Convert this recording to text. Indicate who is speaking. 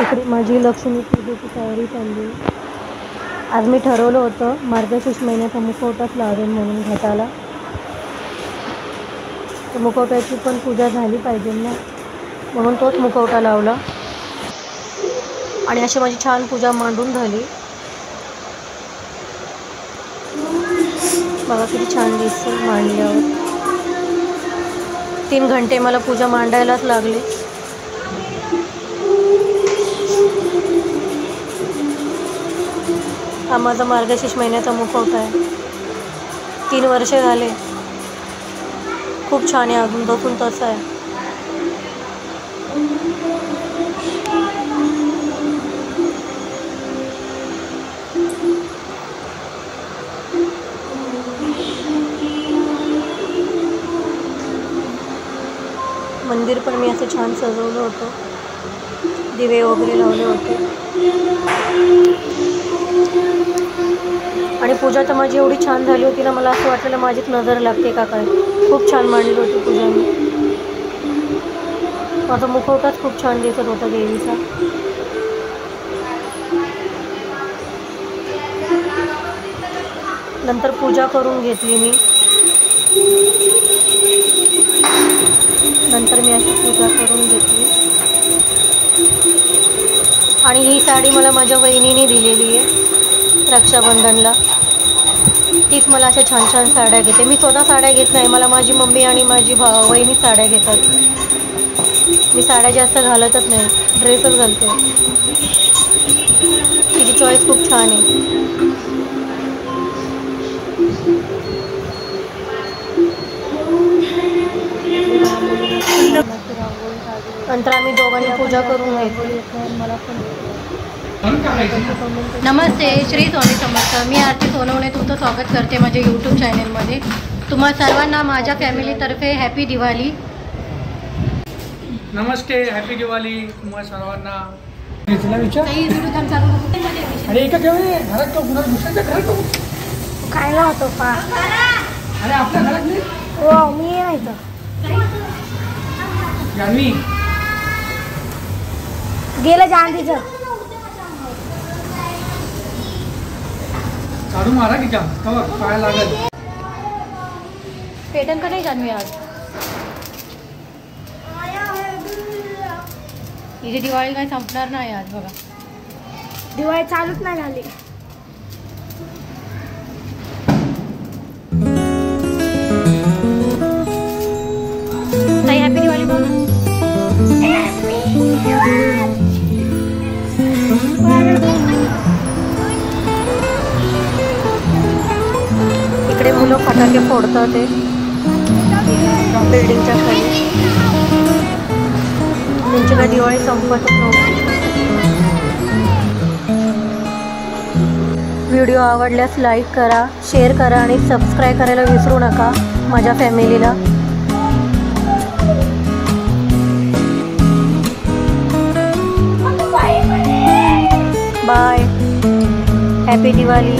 Speaker 1: इकडे माझी लक्ष्मी पूजेची तयारी चालली आहे. आज मी ठरवलं होतं मार्गशीर्ष महिन्याचा मुखवटाच लावेन म्हणून घटाला. तर मुखवट्याची पण पूजा झाली पाहिजे ना, म्हणून तोच मुखवटा लावला आणि अशी माझी छान पूजा मांडून झाली. बघा किती छान दिसते मांडल्यावर. 3 घंटे मला पूजा मांडायलाच लागली. हा माझा मार्गशीर्ष महिन्याचा मुखवटा आहे. 3 वर्ष झाले. खूप छान आहे, अजून बसून तसं आहे. मंदिर पण मी असं छान सजवलं होतं, दिवे वगैरे लावले होते. आणि पूजा तर माझी एवढी छान झाली होती ना, मला असं वाटलेलं माझीच नजर लागते का काय. खूप छान मांडली होती पूजा मी. माझा मुखवटाच खूप छान दिसत होता देवीचा. नंतर पूजा करून घेतली मी. अशी पूजा करून घेतली. आणि ही साडी मला माझ्या वहिनीने दिलेली आहे रक्षाबंधनला. तीच मला अशा छान छान साड्या घेते. मी स्वतः साड्या घेत नाही, मला माझी मम्मी आणि माझी वहिनी साड्या घेतात. मी साड्या जास्त घालतच नाही, ड्रेसच घालते. तिची चॉईस खूप छान आहे. नंतर आम्ही दोघांनी पूजा करून घेतली. मला पण नमस्ते, श्री स्वामी समर्थ. मी आरती सोनवणे तुमचं स्वागत करते माझ्या यूट्यूब चॅनलमध्ये. तुम्हा सर्वांना माझ्या फॅमिलीतर्फे हॅपी दिवाळी.
Speaker 2: नमस्ते, हॅपी दिवाळी तुम्हा सर्वांना.
Speaker 1: खायला होतो पा.
Speaker 2: अरे आपल्या घरात नाही.
Speaker 1: हो, मी नाही तर गेलं जाणतीचं
Speaker 2: काढू मारा की काय लागेल.
Speaker 1: पेटन का नाही जाणवी आज. हिची दिवाळी काही संपणार नाही आज. बघा दिवाळी चालूच नाही झाली. हॅपी दिवाळी बोल. इकडे मुलं फटाके फोडतात ते बिल्डिंगच्या खाली. त्यांची काय दिवाळी संपतच नव्हती. व्हिडिओ आवडल्यास लाईक करा, शेअर करा आणि सबस्क्राईब करायला विसरू नका माझ्या फॅमिलीला. बाय. हॅपी दिवाळी.